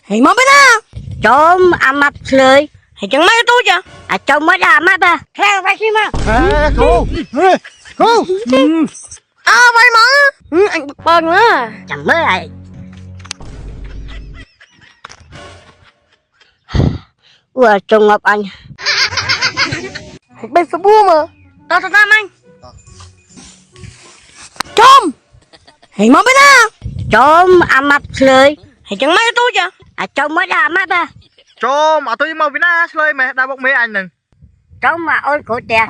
Thì mới biết đó. Trộm mặt lười. Thì chẳng mấy tôi chứ. Trộm mới ra mắt à. Theo phải xin mà. Cô. Cô. Vậy mà. Anh bực bơn nữa. Chẳng mới lại. Ủa trùng ngọc anh. Bên số bua mà. Tao anh. Trộm. Thì mới biết đó. Trộm mặt lười. Thì chẳng mấy tôi chứ. Trộm mới ra mắt à. Trộm tôi mau vì na chơi mẹ đã bốc mê anh nè. Trộm mà ôi cổ trẻ.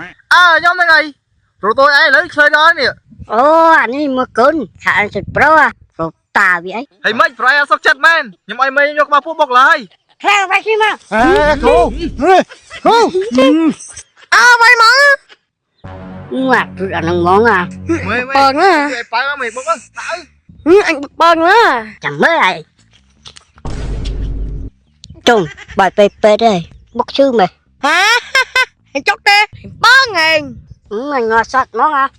Nhóm này này. Rồi tôi ấy lấy chơi đó nè. Ồ anh ấy mua cún. Khả anh sụt pro à. Rồi tà vậy ấy. Hay mấy phải sốc chất men. Nhưng mà ai mê nhóc mà phút bọc lại. Theo phải xin mà. Cô. Cô. Vậy mà. Ngoạc tôi đã nâng món à. Mê Bơn nữa. phải có mày bốc á. Anh bực bơn nữa. Chẳng mới lại. Trùng bài PP đây. Bốc sư mày. Hả? Anh chốt đi. 3.000. Mình ngọt sọt món à.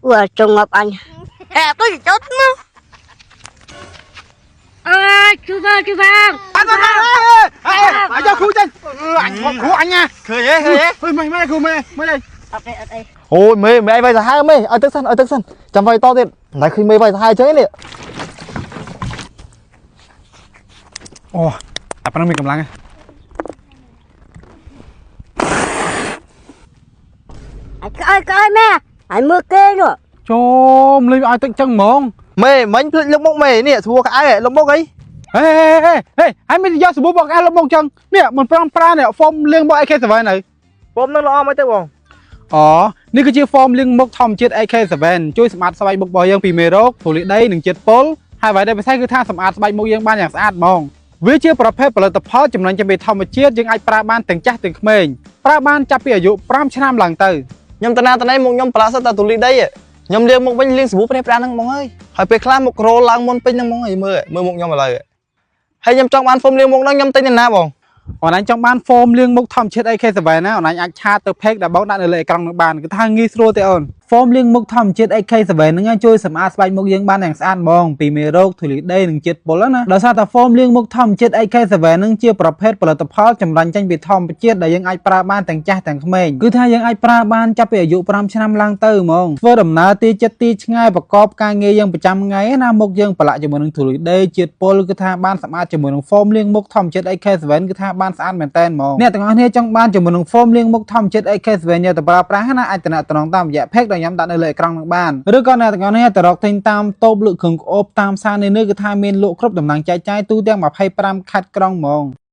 Ủa trùng ngọc anh. Tôi chỉ chốt nữa. Chú Vang. Anh cho khu chân. Anh khu anh nha. Khởi thế. Thôi mày khu mê đây. Đây. Ôi mê ai vay hai mê ở tức sân chẳng vay to tiền này khi mê vay hai chơi nè. Ồ apa namanya kemlang Coi mẹ. Anh mua kê rồi. chôm lên ai tức chân mong mê mấy lúc bốc mê nè thua cái lúc bốc ấy ê anh mới do sự bốc cái lúc bốc chân nè mình pra nè form liên bộ ai kia vậy này form nó lo mấy tới bông នេះគឺជា form លៀងមុខធម្មជាតិ AK7 ជួយសម្អាតស្បែកមុខរបស់យើងពីមេរោគធូលីដីនិងជាតិពុលហើយអ្វីដែលពិសេសគឺថាសម្អាតស្បែកមុខយើងបានយ៉ាងស្អាតហ្មងវាជាប្រភេទផលិតផលចំណេញពីធម្មជាតិយើងអាចប្រើបានទាំងចាស់ទាំងក្មេងប្រើបានចាប់ពីអាយុ 5 ឆ្នាំឡើងទៅខ្ញុំតាណាតណៃមុខខ្ញុំប្រើសិតតែធូលីដីខ្ញុំលៀងមុខវិញលៀងសាប៊ូប្រេះប្រាហ្នឹងហ្មងអើយហើយពេលខ្លះមុខរោឡើងមុនពេញហ្នឹងហ្មងអីមើលមុខខ្ញុំឥឡូវហើយខ្ញុំចង់បាន form លៀងមុខហ្នឹងខ្ញុំទិញទៅណាបង អនឡាញចង់បាន form លៀងមុខធម្មជាតិ AK7 ណាអនឡាញអាចឆាតទៅ page ដែលបងដាក់នៅលើអេក្រង់នឹងបានគឺថាងាយស្រួលទេអូន form លៀងមុខធម្មជាតិ AK7 ហ្នឹងជួយសម្អាតស្បែកមុខយើងបានយ៉ាងស្អាតហ្មងពីមេរោគធូលីដីនិងជាតិពុលណាដោយសារតែ form លៀងមុខធម្មជាតិ AK7 ហ្នឹងជាប្រភេទផលិតផលចម្រាញ់ចេញពីធម្មជាតិដែលយើងអាចប្រើបានទាំងចាស់ទាំងក្មេងគឺថាយើងអាចប្រើបានចាប់ពីអាយុ 5 ឆ្នាំឡើងទៅហ្មងធ្វើដំណើរទីចិត្តទីឆ្ងាយប្រកបការងារយើងប្រចាំថ្ងៃណាមុខយើងប្រឡាក់ជាមួយនឹងធូលីដីជាតិពុលគឺថាបានសម្អាតជាមួយនឹង form លៀងមុខធម្មជាតិ AK7 គឺថាបានស្អាតមែនតើហ្មងអ្នកទាំងអស់គ្នាចង់បានជាមួយនឹង form លៀងមុខធម្មជាតិ AK7 យកទៅប្រើប្រាស់ណាអាចតំណតាមរយៈ page ដែលខ្ញុំដាក់នៅលើអេក្រង់នឹងបានឬក៏អ្នកទាំងអស់គ្នាទៅរកទិញតាមតូបលក់គ្រឿងក្អូបតាមផ្សារនេះគឺថាមានលក់គ្រប់តំណែងចែកចាយទូទាំង25ខេត្តក្រុងហ្មង